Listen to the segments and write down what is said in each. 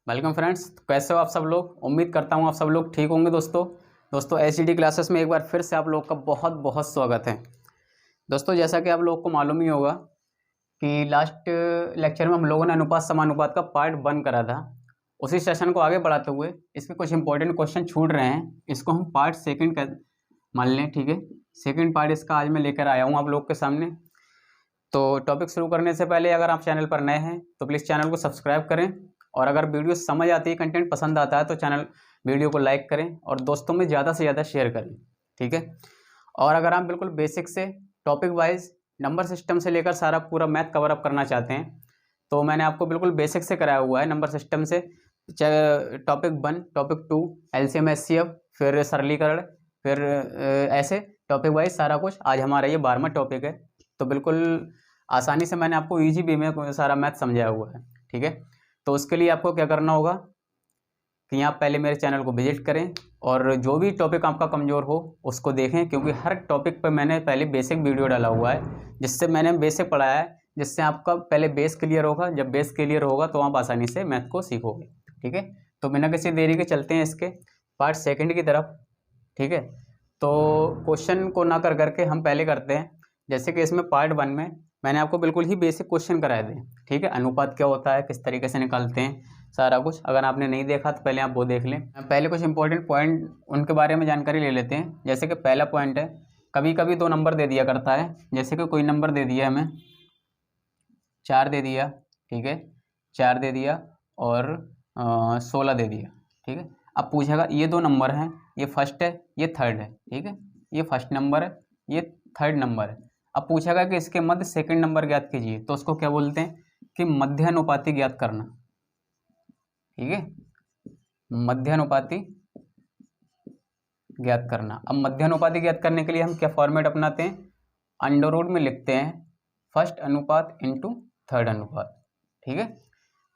Welcome friends, कैसे हो आप सब लोग। उम्मीद करता हूँ आप सब लोग ठीक होंगे। दोस्तों एचडी क्लासेस में एक बार फिर से आप लोग का बहुत बहुत स्वागत है। दोस्तों जैसा कि आप लोग को मालूम ही होगा कि लास्ट लेक्चर में हम लोगों ने अनुपात समानुपात का पार्ट 1 करा था। उसी सेशन को आगे बढ़ाते हुए इसके कुछ इंपॉर्टेंट क्वेश्चन छूट रहे हैं, इसको हम पार्ट 2 का मान लें। ठीक है, सेकेंड पार्ट इसका आज मैं लेकर आया हूँ आप लोग के सामने। तो टॉपिक शुरू करने से पहले अगर आप चैनल पर नए हैं तो प्लीज़ चैनल को सब्सक्राइब करें, और अगर वीडियो समझ आती है, कंटेंट पसंद आता है तो वीडियो को लाइक करें और दोस्तों में ज़्यादा से ज़्यादा शेयर करें। ठीक है, और अगर आप बिल्कुल बेसिक से टॉपिक वाइज नंबर सिस्टम से लेकर सारा पूरा मैथ कवर अप करना चाहते हैं तो मैंने आपको बिल्कुल बेसिक से कराया हुआ है नंबर सिस्टम से। टॉपिक 1, टॉपिक 2 एलसीएम एचसीएफ, फिर सरलीकरण, फिर ऐसे टॉपिक वाइज सारा कुछ। आज हमारा ये 12वां टॉपिक है, तो बिल्कुल आसानी से मैंने आपको ईजी वे में सारा मैथ समझाया हुआ है। ठीक है, तो उसके लिए आपको क्या करना होगा कि आप पहले मेरे चैनल को विजिट करें और जो भी टॉपिक आपका कमज़ोर हो उसको देखें, क्योंकि हर टॉपिक पर मैंने पहले बेसिक वीडियो डाला हुआ है जिससे मैंने बेसिक पढ़ाया है, जिससे आपका पहले बेस क्लियर होगा। जब बेस क्लियर होगा तो आप आसानी से मैथ को सीखोगे। ठीक है, तो बिना किसी देरी के चलते हैं इसके पार्ट 2 की तरफ। ठीक है, तो क्वेश्चन को ना कर करके हम पहले करते हैं। जैसे कि इसमें पार्ट 1 में मैंने आपको बिल्कुल ही बेसिक क्वेश्चन कराए थे। ठीक है, अनुपात क्या होता है, किस तरीके से निकालते हैं, सारा कुछ। अगर आपने नहीं देखा तो पहले आप वो देख लें। पहले कुछ इंपॉर्टेंट पॉइंट उनके बारे में जानकारी ले लेते हैं। जैसे कि पहला पॉइंट है, कभी कभी 2 नंबर दे दिया करता है। जैसे कि कोई नंबर दे दिया हमें 4 दे दिया। ठीक है, 4 दे दिया और 16 दे दिया। ठीक है, अब पूछेगा ये 2 नंबर हैं, ये फर्स्ट है ये थर्ड है। ठीक है, ये फर्स्ट नंबर है ये थर्ड नंबर है। अब पूछेगा कि इसके मध्य सेकंड नंबर ज्ञात कीजिए, तो उसको क्या बोलते हैं कि मध्यानुपाती ज्ञात करना। ठीक है, मध्यानुपाती ज्ञात करना। अब मध्यानुपाती ज्ञात करने के लिए हम क्या फॉर्मेट अपनाते हैं, अंडर रूट में लिखते हैं फर्स्ट अनुपात इंटू थर्ड अनुपात। ठीक है,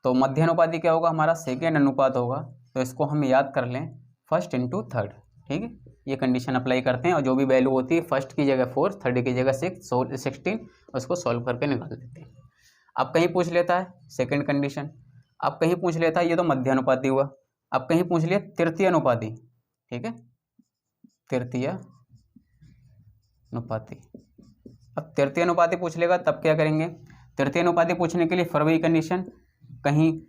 तो मध्यानुपाती क्या होगा, हमारा सेकेंड अनुपात होगा, तो इसको हम याद कर लें फर्स्ट इंटू थर्ड। ठीक है, ये कंडीशन अप्लाई करते हैं और जो भी वैल्यू होती है फर्स्ट की जगह 4, थर्ड की जगह 16, उसको सॉल्व करके निकाल देते हैं। अब कहीं पूछ लेता है सेकेंड कंडीशन, अब कहीं पूछ लेता है, ये तो मध्यानुपाती हुआ, अब कहीं पूछ लिया तृतीय अनुपाती। ठीक है, तृतीय अनुपाती। अब तृतीय अनुपाती पूछ लेगा तब क्या करेंगे, तृतीय अनुपाती पूछने के लिए फिर वही कंडीशन, कहीं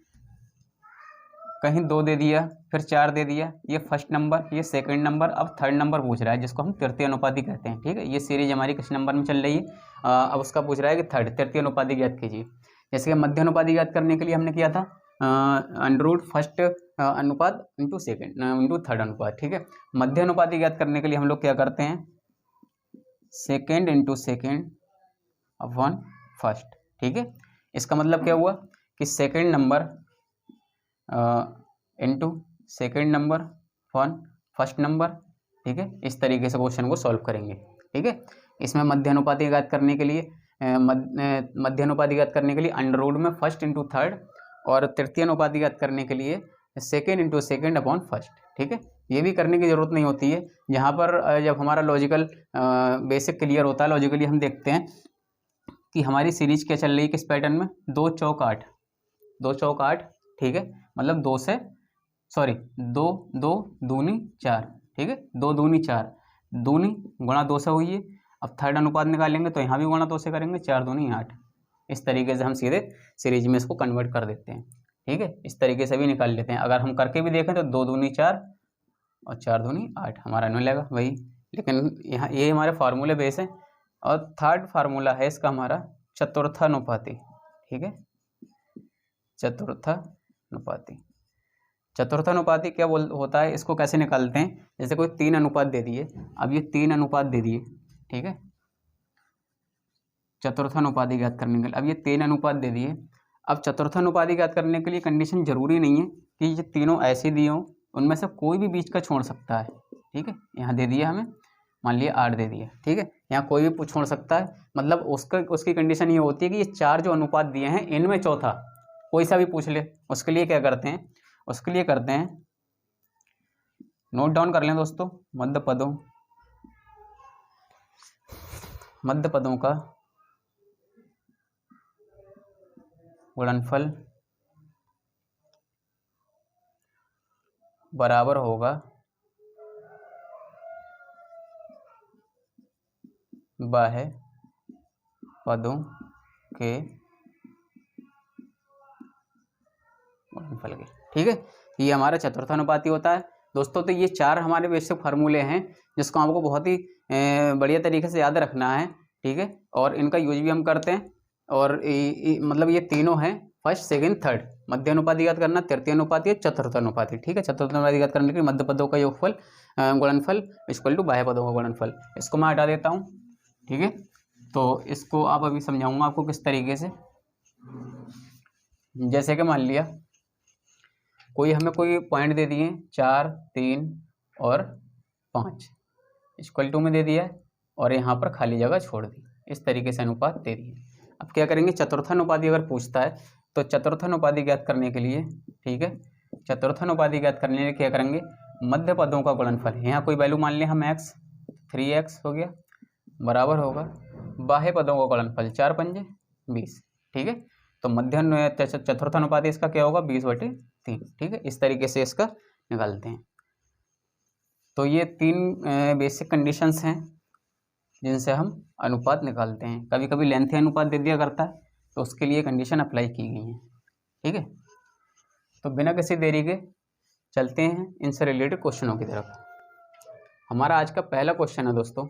2 दे दिया फिर 4 दे दिया, ये फर्स्ट नंबर ये सेकंड नंबर, अब थर्ड नंबर पूछ रहा है जिसको हम तृतीय अनुपाती कहते हैं। ठीक है, ये सीरीज हमारी किस नंबर में चल रही है, अब उसका पूछ रहा है कि थर्ड, तृतीय अनुपाती ज्ञात कीजिए। जैसे कि मध्य अनुपाती ज्ञात करने के लिए हमने किया था अंडर रूट फर्स्ट अनुपात इंटू सेकेंड इंटू थर्ड अनुपात। ठीक है, मध्य अनुपाती ज्ञात करने के लिए हम लोग क्या करते हैं, second into second upon first. ठीक है, इसका मतलब क्या हुआ कि second number into second number upon first number. ठीक है, इस तरीके से क्वेश्चन को सॉल्व करेंगे। ठीक है, इसमें मध्यानुपाती ज्ञात करने के लिए अंडर रूट में फर्स्ट इंटू थर्ड, और तृतीय अनुपाती ज्ञात करने के लिए second into second upon first. ठीक है, ये भी करने की ज़रूरत नहीं होती है। यहाँ पर जब हमारा लॉजिकल बेसिक क्लियर होता है, लॉजिकली हम देखते हैं कि हमारी सीरीज क्या चल रही है, किस पैटर्न में, 2 चौक 8, 2 चौक 8। ठीक है, मतलब 2 दूनी 4। ठीक है, 2 दूनी 4, दूनी गुणा 2 से हुई है। अब थर्ड अनुपात निकालेंगे तो यहाँ भी गुणा 2 से करेंगे, 4 दूनी 8। इस तरीके से हम सीधे सीरीज में इसको कन्वर्ट कर देते हैं। ठीक है, इस तरीके से भी निकाल लेते हैं। अगर हम करके भी देखें तो 2 दूनी 4 और 4 दूनी 8 हमारा मिलेगा वही। लेकिन यहाँ ये हमारे फार्मूले बेस हैं। और थर्ड फार्मूला है इसका हमारा चतुर्थानुपाती। ठीक है, चतुर्थानुपाती। चतुर्थानुपाती क्या होता है, इसको कैसे निकालते हैं, जैसे कोई 3 अनुपात दे दिए, अब ये 3 अनुपात दे दिए। ठीक है, चतुर्थानुपाती ज्ञात करने के लिए अब ये 3 अनुपात दे दिए। अब चतुर्थानुपाती ज्ञात करने के लिए कंडीशन जरूरी नहीं है कि ये तीनों ऐसे दिए हों, उनमें से कोई भी बीच का छोड़ सकता है। ठीक है, यहाँ दे दिया हमें, मान लिया 8 दे दिया। ठीक है, यहाँ कोई भी छोड़ सकता है, मतलब उसकी कंडीशन ये होती है कि ये 4 जो अनुपात दिए हैं इनमें चौथा कोई सा भी पूछ ले। उसके लिए क्या करते हैं, उसके लिए करते हैं, नोट डाउन कर लें दोस्तों, मध्य पदों का गुणनफल बराबर होगा बाह्य पदों के गुणनफल के। ठीक है, ये हमारा चतुर्थानुपाती होता है दोस्तों। तो ये चार हमारे बेसिक फार्मूले हैं जिसको आपको बहुत ही बढ़िया तरीके से याद रखना है। ठीक है, और इनका यूज भी हम करते हैं। और मतलब ये तीनों हैं, फर्स्ट सेकंड थर्ड। मध्य अनुपाती याद करना, तृतीय अनुपाती और चतुर्थ अनुपाती। ठीक है, चतुर्थ अनुपाती याद करने के लिए मध्य पदों का योगफल गुणनफल इक्वल टू बाह्य पदों का गुणनफल। इसको मैं हटा देता हूँ। ठीक है, तो इसको आप अभी समझाऊंगा आपको किस तरीके से। जैसे कि मान लिया हमें कोई पॉइंट दे दिए 4, 3 और 5 इक्वल टू में दे दिया है, और यहाँ पर खाली जगह छोड़ दी। इस तरीके से अनुपात दे दिए। अब क्या करेंगे, चतुर्थानुपाती अगर पूछता है तो चतुर्थानुपाती ज्ञात करने के लिए, ठीक है, चतुर्थानुपाती ज्ञात करने के लिए क्या करेंगे, मध्य पदों का गुणनफल। यहाँ कोई वैल्यू मान लें हम x, 3x हो गया, बराबर होगा बाह्य पदों का गुणनफल 4 पंजे 20। ठीक है, तो मध्य चतुर्थानुपाती इसका क्या होगा, 20/3। ठीक है, इस तरीके से इसका निकालते हैं। तो ये तीन बेसिक कंडीशंस हैं जिनसे हम अनुपात निकालते हैं। कभी कभी लेंथी अनुपात दे दिया करता है तो उसके लिए कंडीशन अप्लाई की गई है। ठीक है, तो बिना किसी देरी के चलते हैं इनसे रिलेटेड क्वेश्चनों की तरफ। हमारा आज का पहला क्वेश्चन है दोस्तों,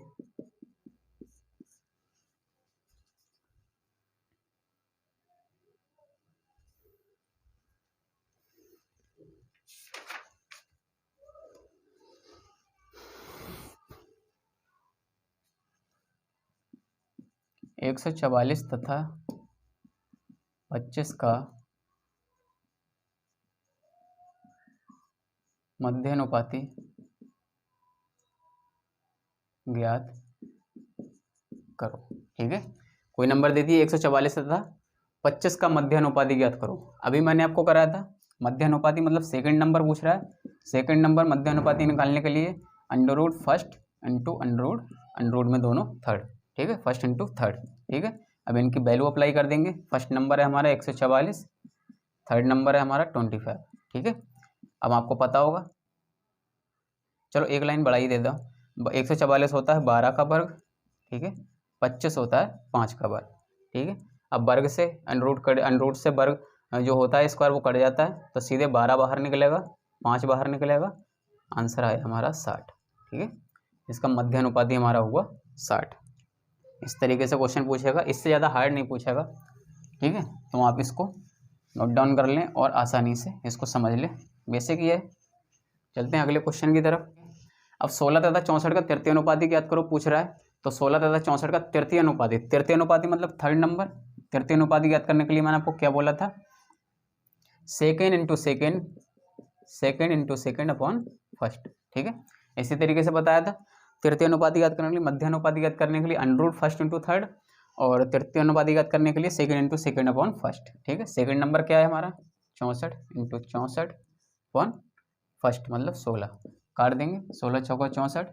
एक 144 तथा 25 का मध्यानुपाती ज्ञात करो। ठीक है, कोई नंबर दे दिए 144 तथा 25 का मध्यानुपाती ज्ञात करो। अभी मैंने आपको कराया था मध्यानुपाती मतलब सेकंड नंबर पूछ रहा है। सेकंड नंबर मध्यानुपाती निकालने के लिए under root first into under root में दोनों थर्ड। ठीक है, फर्स्ट इंटू थर्ड। ठीक है, अब इनकी वैल्यू अप्लाई कर देंगे। फर्स्ट नंबर है हमारा 144, थर्ड नंबर है हमारा 25। ठीक है, अब आपको पता होगा, चलो एक लाइन बढ़ा ही दे दो। 144 होता है 12 का वर्ग, ठीक है, 25 होता है 5 का वर्ग। ठीक है, अब वर्ग से अनरूट से वर्ग जो होता है स्क्वायर वो कट जाता है, तो सीधे 12 बाहर निकलेगा, 5 बाहर निकलेगा, आंसर आया हमारा 60। ठीक है, इसका मध्यानुपाती हमारा हुआ 60। इस तरीके से क्वेश्चन पूछेगा, इससे ज़्यादा हार्ड नहीं पूछेगा। ठीक है, तो आप इसको नोट डाउन कर लें और आसानी से इसको समझ लें। बेसिक ये है। चलते हैं अगले क्वेश्चन की तरफ। अब 16 तथा 64 का तृतीय अनुपाती ज्ञात करो पूछ रहा है। तो 16 तथा 64 का तृतीय अनुपाती मतलब थर्ड नंबर। तृतीय अनुपाती ज्ञात करने के लिए मैंने आपको क्या बोला था, second into second upon first. ठीक है, इसी तरीके से बताया था। तृतीय अनुपाती ज्ञात करने के लिए, मध्य अनुपाती ज्ञात करने के लिए under root first into third, और तृतीय अनुपाती ज्ञात करने के लिए second into second upon first. ठीक है, सेकेंड नंबर क्या है हमारा 64 इंटू 64 अपॉन फर्स्ट मतलब 16। काट देंगे, 16 चौका 64,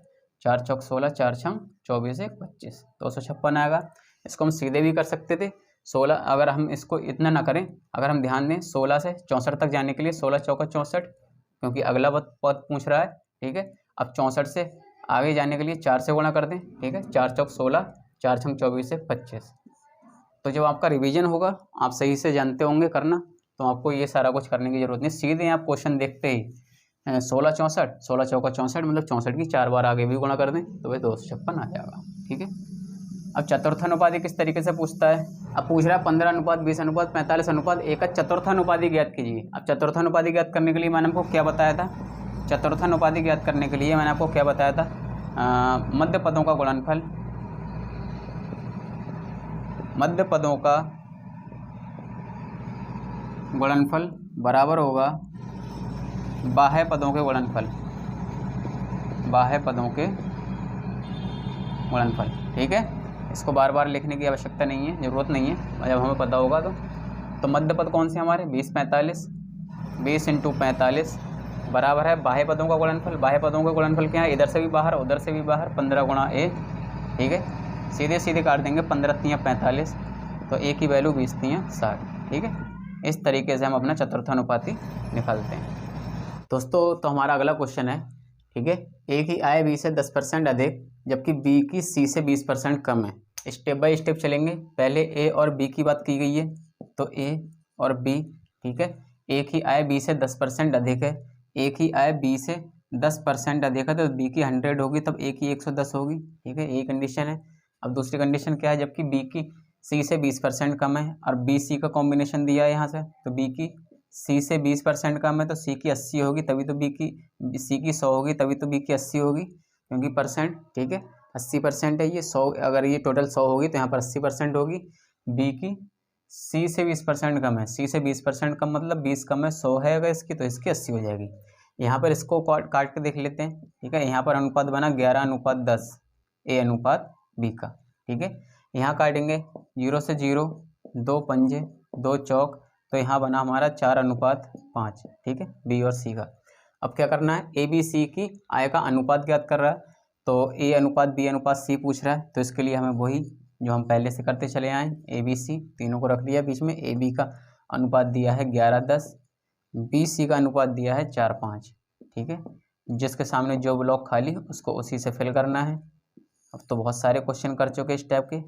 4 चौक 16, 4 छंग 24, 1 25, 256 आएगा। इसको हम सीधे भी कर सकते थे 16, अगर हम इसको इतना ना करें, अगर हम ध्यान दें 16 से 64 तक जाने के लिए 16 चौका 64, क्योंकि अगला पद पूछ रहा है। ठीक है, अब 64 से आगे जाने के लिए 4 से गुणा कर दें। ठीक है, 4 चौक 16, 4 छंग 24, 1 25। तो जब आपका रिवीजन होगा आप सही से जानते होंगे करना, तो आपको ये सारा कुछ करने की जरूरत नहीं। सीधे आप क्वेश्चन देखते ही 16 64, 16 चौका 64 मतलब 64 की 4 बार आगे भी गुणा कर दें तो वह 256 आ जाएगा। ठीक है, अब चतुर्थानुपाती किस तरीके से पूछता है। अब पूछ रहा है 15 अनुपात 20 अनुपात 45 अनुपात 1 का चतुर्थानुपाती ज्ञात कीजिए। अब चतुर्थानुपाती ज्ञात करने के लिए मैंने आपको क्या बताया था, चतुर्थानुपाती ज्ञात करने के लिए मैंने आपको क्या बताया था, मध्य पदों का गुणनफल, मध्य पदों का गुणनफल बराबर होगा बाह्य पदों के गुणनफल, बाह्य पदों के गुणनफल। ठीक है, इसको बार बार लिखने की आवश्यकता नहीं है, ज़रूरत नहीं है, जब हमें पता होगा तो मध्य पद कौन से हमारे 20 45, 20 इंटू 45 बराबर है बाह्य पदों का गुणनफल। बाह्य पदों का गुणनफल क्या है, इधर से भी बाहर उधर से भी बाहर, 15 गुणा a। ठीक है, सीधे सीधे काट देंगे, 15 तियाँ 45, तो a की वैल्यू 20 तियाँ 60। ठीक है, इस तरीके से हम अपना चतुर्थानुपाती निकालते हैं। दोस्तों तो हमारा अगला क्वेश्चन है, ठीक है, ए की आय बी से 10% अधिक जबकि बी की सी से 20% कम है। स्टेप बाय स्टेप चलेंगे। पहले ए और बी की बात की गई है, तो ए और बी, ठीक है। ए की आय बी से 10% अधिक है, ए की आय बी से 10% अधिक है, तो बी की 100 होगी तब ए की 110 होगी, ठीक है, यही कंडीशन है। अब दूसरी कंडीशन क्या है, जबकि बी की सी से 20% कम है और बी सी का कॉम्बिनेशन दिया है यहाँ से, तो बी की सी से 20% कम है तो सी की 80 होगी, तभी तो बी की सी की 100 होगी, तभी तो बी की 80 होगी, क्योंकि परसेंट, ठीक है, 80% है ये, 100 अगर ये टोटल 100 होगी तो यहाँ पर 80% होगी। बी की सी से 20% कम है, सी से 20% कम मतलब 20 कम है, 100 है अगर इसकी तो इसकी 80 हो जाएगी। यहाँ पर इसको काट के देख लेते हैं, ठीक है। यहाँ पर अनुपात बना 11:10 ए अनुपात बी का, ठीक है। यहाँ काटेंगे 0 से 0, 2 पंजे 2 चौक, तो यहाँ बना हमारा 4:5, ठीक है, बी और सी का। अब क्या करना है, ए बी सी की आय का अनुपात ज्ञात कर रहा है, तो ए अनुपात बी अनुपात सी पूछ रहा है, तो इसके लिए हमें वही जो हम पहले से करते चले आए, ए बी सी तीनों को रख दिया बीच में। ए बी का अनुपात दिया है 11:10, बी सी का अनुपात दिया है 4:5, ठीक है। जिसके सामने जो ब्लॉक खाली उसको उसी से फिल करना है। अब तो बहुत सारे क्वेश्चन कर चुके इस टाइप के,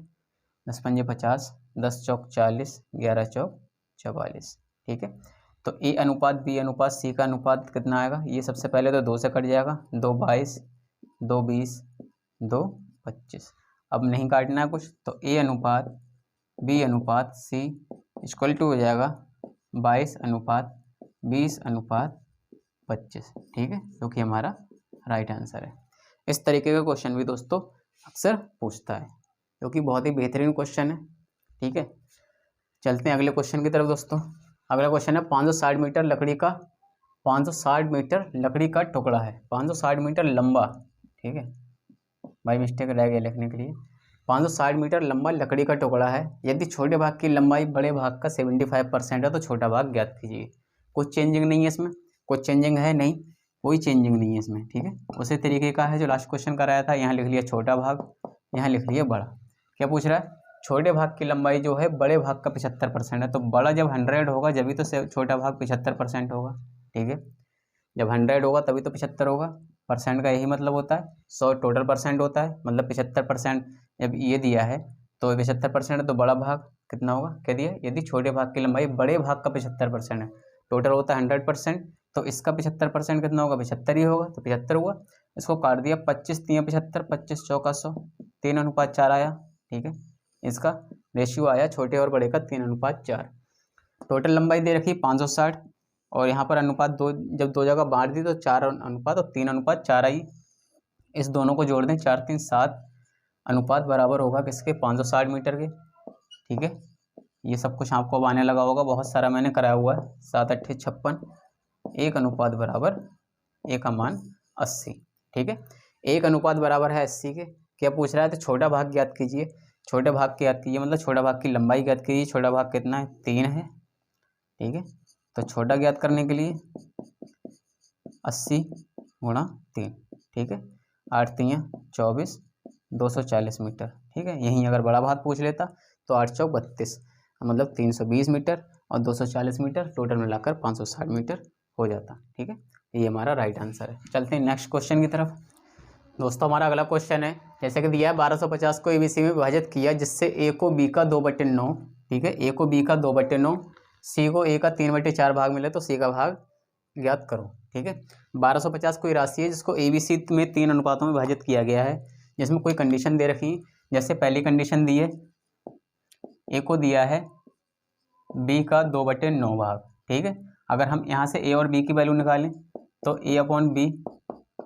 10 पंजे 50, 10 चौक 40, 11 चौक 44, ठीक है। तो ए अनुपात बी अनुपात सी का अनुपात कितना आएगा, ये सबसे पहले तो 2 से कट जाएगा, 2 22, 2 20, 2 25। अब नहीं काटना है कुछ, तो ए अनुपात बी अनुपात सी इक्वल टू हो जाएगा 22:20:25, ठीक है, जो कि हमारा राइट आंसर है। इस तरीके का क्वेश्चन भी दोस्तों अक्सर पूछता है, जो कि बहुत ही बेहतरीन क्वेश्चन है, ठीक है। चलते हैं अगले क्वेश्चन की तरफ दोस्तों। अगला क्वेश्चन है 560 मीटर लकड़ी का 560 मीटर लकड़ी का टुकड़ा है, 560 मीटर लंबा, ठीक है, बाई मिस्टेक रह गया लिखने के लिए। 560 मीटर लंबा लकड़ी का टुकड़ा है, यदि छोटे भाग की लंबाई बड़े भाग का 75% है तो छोटा भाग ज्ञात कीजिए। कुछ चेंजिंग नहीं है इसमें, कुछ चेंजिंग है नहीं, कोई चेंजिंग नहीं है इसमें, ठीक है। उसी तरीके का है जो लास्ट क्वेश्चन कराया था, यहाँ लिख लिया छोटा भाग, यहाँ लिख लिया बड़ा। क्या पूछ रहा है, छोटे भाग की लंबाई जो है बड़े भाग का 75% है, तो बड़ा जब 100 होगा जब भी तो छोटा भाग 75% होगा, ठीक है। जब 100 होगा तभी तो 75 होगा, परसेंट का यही मतलब होता है। 100 टोटल परसेंट होता है, मतलब 75% जब ये दिया है तो 75% है, तो बड़ा भाग कितना होगा, क्या दिया, यदि छोटे भाग की लंबाई बड़े भाग का 75% है, टोटल होता है 100%, तो इसका 75% कितना होगा, 75 ही होगा, तो 75 हुआ। इसको काट दिया, 25 3 75, 25 चौका 100, 3:4 आया, ठीक है। इसका रेशियो आया छोटे और बड़े का 3:4। टोटल लंबाई दे रखी 560, और यहाँ पर अनुपात दो, जब दो जगह बांट दी तो 4 अनुपात और 3:4 आई। इस दोनों को जोड़ दें, 4 3 7 अनुपात बराबर होगा किसके, 560 मीटर के, ठीक है। ये सब कुछ आपको अब आने लगा होगा, बहुत सारा मैंने कराया हुआ है। 7 8 56, 1 अनुपात बराबर 1:80, ठीक है। 1 अनुपात बराबर है 80 के। क्या पूछ रहा है, तो छोटा भाग ज्ञात कीजिए। छोटे भाग ज्ञात कीजिए मतलब छोटा भाग की लंबाई ज्ञात कीजिए। छोटा भाग कितना है, 3 है, ठीक है। तो छोटा ज्ञात करने के लिए 80 × 3, ठीक है, 8 3 24, 240 मीटर, ठीक है। यहीं अगर बड़ा भाग पूछ लेता तो 8 चौक 32, मतलब 320 मीटर और 240 मीटर, टोटल मिलाकर 560 मीटर हो जाता, ठीक है। ये हमारा राइट आंसर है। चलते हैं नेक्स्ट क्वेश्चन की तरफ दोस्तों। हमारा अगला क्वेश्चन है, जैसे कि दिया है 1250 को ABC में विभाजित किया, जिससे A को B का 2/9, ठीक है, A को B का 2/9, C को A का 3/4 भाग मिले तो C का भाग ज्ञात करो, ठीक है। 1250 कोई राशि है जिसको ABC में 3 अनुपातों में विभाजित किया गया है, जिसमें कोई कंडीशन दे रखी। जैसे पहली कंडीशन दी है, A को दिया है B का 2/9 भाग, ठीक है। अगर हम यहाँ से A और B की वैल्यू निकालें तो A/B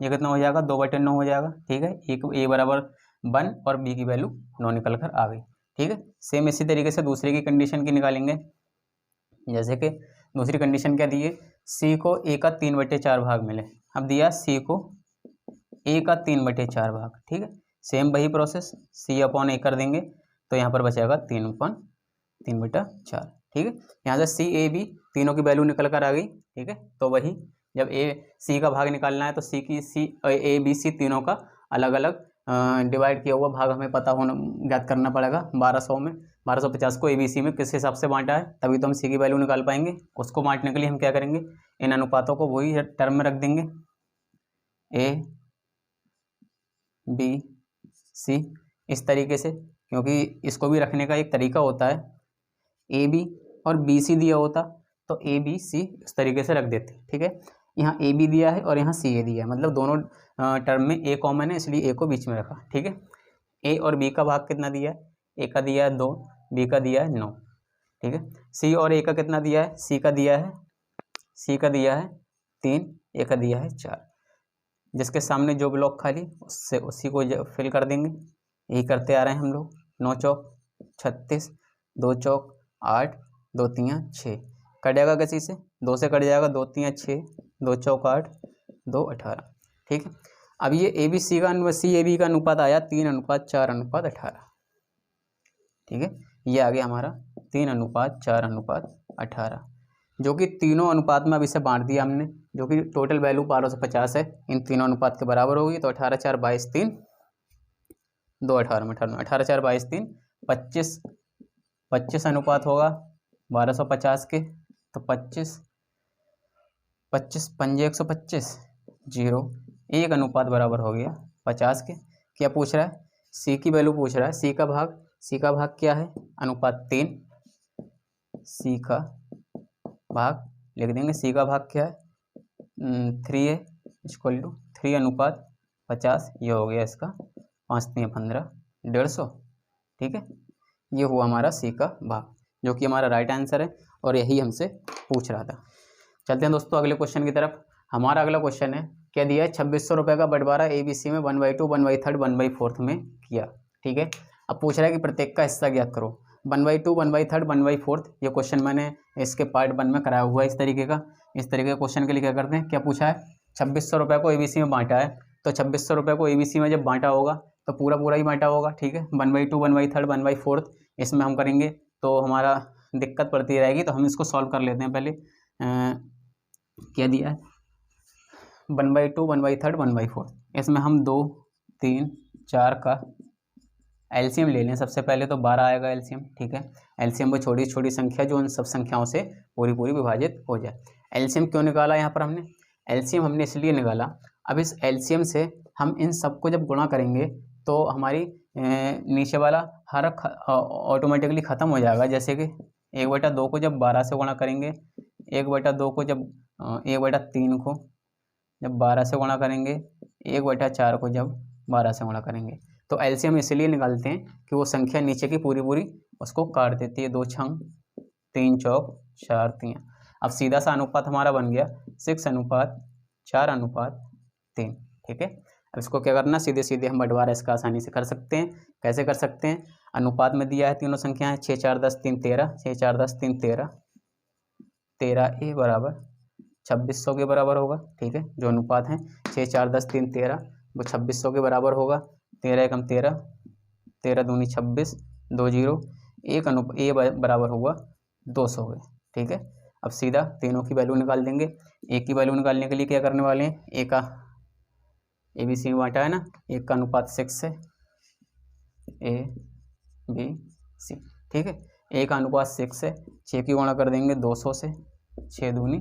ये कितना हो जाएगा, 2/9 हो जाएगा, ठीक है। A बराबर 1 और B की वैल्यू 9 निकल कर आ गई, ठीक है। सेम इसी तरीके से दूसरे की कंडीशन की निकालेंगे। जैसे कि दूसरी कंडीशन क्या दी है, C को A का 3/4 भाग मिले। अब दिया C को A का 3/4 भाग, ठीक है। सेम वही प्रोसेस, C/A कर देंगे तो यहाँ पर बचेगा 3/4, ठीक है। यहाँ से CAB तीनों की वैल्यू निकल कर आ गई, ठीक है। तो वही जब C का भाग निकालना है तो ABC तीनों का अलग अलग डिवाइड किया हुआ भाग हमें पता होना, ज्ञात करना पड़ेगा। 1200 में 1250 को ABC में किस हिसाब से बांटा है, तभी तो हम C की वैल्यू निकाल पाएंगे। उसको बांटने के लिए हम क्या करेंगे, इन अनुपातों को वही टर्म में रख देंगे, A B C इस तरीके से, क्योंकि इसको भी रखने का एक तरीका होता है। AB और BC दिया होता तो ABC इस तरीके से रख देते, ठीक है। यहाँ AB दिया है और यहाँ CA दिया है, मतलब दोनों टर्म में A कॉमन है, इसलिए A को बीच में रखा, ठीक है। A और B का भाग कितना दिया है, A का दिया है 2, B का दिया है 9, ठीक है। C और A का कितना दिया है, C का दिया है 3, A का दिया है 4। जिसके सामने जो ब्लॉक खाली उससे उसी को फिल कर देंगे, यही करते आ रहे हैं हम लोग। 9 चौक 36, 2 चौक 8, 2 तियाँ 6, कट जाएगा किसी से, 2 से कट जाएगा, 2 तियाँ 6, 2 चौक 8, 2 18, ठीक है। अब ये ABC का CAB का अनुपात आया 3:4:18, ठीक है। ये आ गया हमारा 3:4:18, जो कि तीनों अनुपात में अब इसे बांट दिया हमने, जो कि टोटल वैल्यू 1250 है, इन तीनों अनुपात के बराबर होगी। तो 18 4 22 3 2 18 में 18 4 22 3 25 अनुपात होगा 1250 के, तो 25 पंजे 125 0 1 अनुपात बराबर हो गया 50 के। क्या पूछ रहा है, C की वैल्यू पूछ रहा है। C का भाग क्या है, अनुपात 3, C का भाग लिख देंगे, C का भाग क्या है 3 है, इक्वल टू 3:50, ये हो गया इसका 5 3 15 150, ठीक है। ये हुआ हमारा C का भाग, जो कि हमारा राइट आंसर है और यही हमसे पूछ रहा था। चलते हैं दोस्तों अगले क्वेश्चन की तरफ। हमारा अगला क्वेश्चन है, क्या दिया है, 2600 रुपये का बंटवारा ABC में 1/2, 1/3, 1/4 में किया, ठीक है। अब पूछ रहा है कि प्रत्येक का हिस्सा ज्ञात करो। 1/2, 1/3, 1/4, ये क्वेश्चन मैंने इसके पार्ट 1 में कराया हुआ है। इस तरीके का क्वेश्चन के लिए क्या करते हैं, क्या पूछा है, 2600 रुपये को ABC में बांटा है, तो 2600 रुपये को ABC में जब बांटा होगा तो पूरा ही बांटा होगा, ठीक है। 1/2, 1/3, 1/4 इसमें हम करेंगे तो हमारा दिक्कत पड़ती रहेगी, तो हम इसको सॉल्व कर लेते हैं पहले। क्या दिया है, 1/2, 1/3, 1/4, इसमें हम 2 3 4 का एलसीएम ले लें। सबसे पहले तो 12 आएगा एलसीएम, ठीक है। एलसीएम वो छोटी छोटी संख्या जो उन सब संख्याओं से पूरी विभाजित हो जाए। एलसीएम क्यों निकाला यहाँ पर हमने, एलसीएम हमने इसलिए निकाला, अब इस एलसीएम से हम इन सबको जब गुणा करेंगे तो हमारी नीचे वाला हर ऑटोमेटिकली ख़त्म हो जाएगा। जैसे कि 1/2 को जब 12 से गुणा करेंगे, 1/2 को जब 1/3 को जब 12 से गुणा करेंगे, 1/4 को जब 12 से गुणा करेंगे, तो एलसीएम इसलिए निकालते हैं कि वो संख्या नीचे की पूरी उसको काट देती है। 2 छंग 3 चौक 4 तियाँ। अब सीधा सा अनुपात हमारा बन गया 6:4:3, ठीक है। अब इसको क्या करना, सीधे हम बंटवारा इसका आसानी से कर सकते हैं। कैसे कर सकते हैं, अनुपात में दिया है तीनों संख्याएं, 6 4 10 3 13, 6 4 10 3 13, 13A बराबर 2600 के बराबर होगा, ठीक है। जो अनुपात है 6 4 10 3 13 वो 2600 के बराबर होगा। 13 एकम 13, 13 दूनी 26, 2 0 1 A बराबर होगा 200 के, ठीक है। अब सीधा तीनों की वैल्यू निकाल देंगे। एक की वैल्यू निकालने के लिए क्या करने वाले हैं, एक का ABC में बांटा है ना, एक का अनुपात 6 है ABC, ठीक है। एक का अनुपात 6 है, 6 की गुणा कर देंगे 200 से, 6 दूनी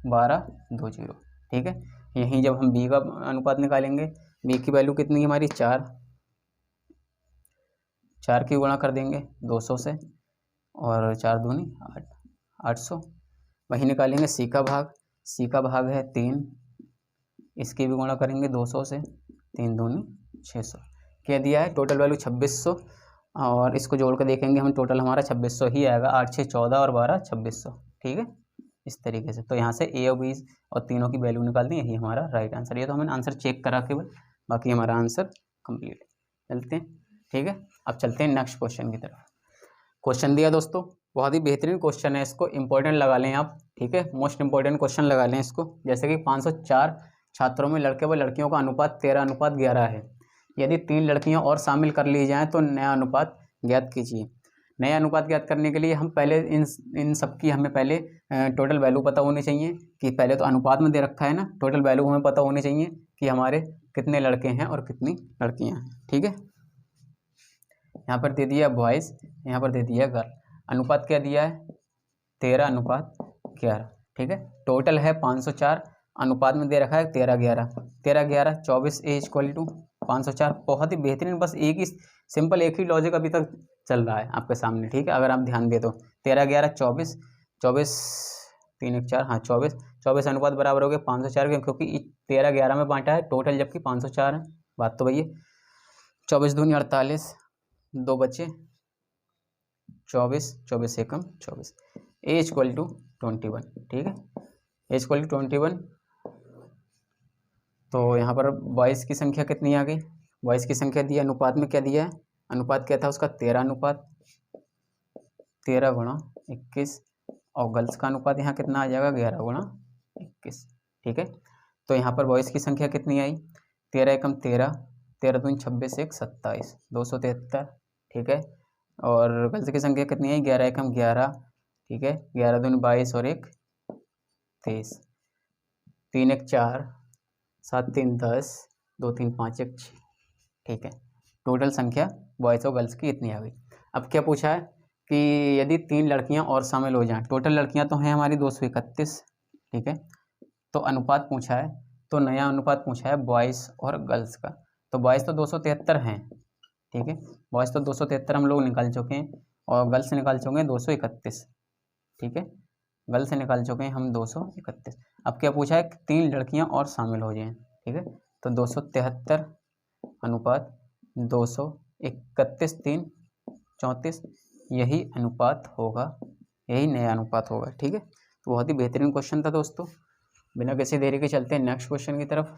12 2 0, ठीक है। यहीं जब हम B का अनुपात निकालेंगे, B की वैल्यू कितनी है हमारी 4 की गुणा कर देंगे 200 से और 4 दूनी 8 800। वहीं निकालेंगे C का भाग है 3, इसकी भी गुणा करेंगे 200 से, 3 दूनी 600। क्या दिया है, टोटल वैल्यू 2600, और इसको जोड़ कर देखेंगे हम, टोटल हमारा 2600 ही आएगा। 8 6 14 और 12 2600, ठीक है। इस तरीके से तो यहाँ से A और B और तीनों की वैल्यू निकाल दी, यही हमारा राइट आंसर। ये तो हमने आंसर चेक करा केवल, बाकी हमारा आंसर कंप्लीट। चलते हैं, ठीक है। अब चलते हैं नेक्स्ट क्वेश्चन की तरफ। क्वेश्चन दिया दोस्तों, बहुत ही बेहतरीन क्वेश्चन है, इसको इंपॉर्टेंट लगा लें आप, ठीक है। मोस्ट इंपॉर्टेंट क्वेश्चन लगा लें इसको। जैसे कि 504 छात्रों में लड़के व लड़कियों का अनुपात 13:11 है। यदि 3 लड़कियां और शामिल कर ली जाएं तो नया अनुपात ज्ञात कीजिए। नया अनुपात ज्ञात करने के लिए हम पहले इन सब की हमें पहले टोटल वैल्यू पता होनी चाहिए, कि पहले तो अनुपात में दे रखा है ना, टोटल वैल्यू हमें पता होनी चाहिए कि हमारे कितने लड़के हैं और कितनी लड़कियां हैं, ठीक है। यहाँ पर दे दिया बॉयज़, यहाँ पर दे दिया गर्ल। अनुपात क्या दिया है 13:11, ठीक है। टोटल है 504, अनुपात में दे रखा है 13:11, 13:11 24 A इक्वल टू 504। बहुत ही बेहतरीन, बस एक ही सिंपल एक ही लॉजिक अभी तक चल रहा है आपके सामने, ठीक है। अगर आप ध्यान दे तो 13:11 24 24 3 1 4, हाँ 24 अनुपात बराबर हो गया 504 के, क्योंकि 13:11 में बांटा है टोटल, जबकि 504 है। बात तो भैया 24 दूनी 48, 2 बचे 24, 24 एकम 24, A इक्वल टू 21, ठीक है। A equal to 21। तो यहाँ पर बॉयज़ की संख्या कितनी आ गई, बॉयज़ की संख्या दी, अनुपात में क्या दिया है, अनुपात क्या था उसका 13 गुणा 21, और गर्ल्स का अनुपात यहाँ कितना आ जाएगा 11 गुणा 21, ठीक है। तो यहाँ पर बॉयज़ की संख्या कितनी आई 13 एकम 13, 13 दूनी 26 1 27, 273, ठीक है। और गर्ल्स की संख्या कितनी आई 11 एकम 11, ठीक है, 11 दूनी 22 और 1 23, 3 1 4, 7 3 10, 2 3 5 1 6, ठीक है। टोटल संख्या बॉयज़ और गर्ल्स की इतनी आ गई। अब क्या पूछा है कि यदि 3 लड़कियां और शामिल हो जाएं, टोटल लड़कियां तो हैं हमारी 231, ठीक है। तो अनुपात पूछा है, तो नया अनुपात पूछा है बॉयज़ और गर्ल्स का। तो बॉयज़ तो 273 हैं, ठीक है, बॉयज़ तो 273 हम लोग निकाल चुके हैं, और गर्ल्स निकाल चुके हैं 231, ठीक है। गर्ल्स से निकाल चुके हैं हम 231। अब क्या पूछा है 3 लड़कियां और शामिल हो जाएं, ठीक है। तो 273 अनुपात 231 3 34, यही अनुपात होगा, यही नया अनुपात होगा, ठीक है। तो बहुत ही बेहतरीन क्वेश्चन था दोस्तों। बिना किसी देरी के चलते हैं नेक्स्ट क्वेश्चन की तरफ।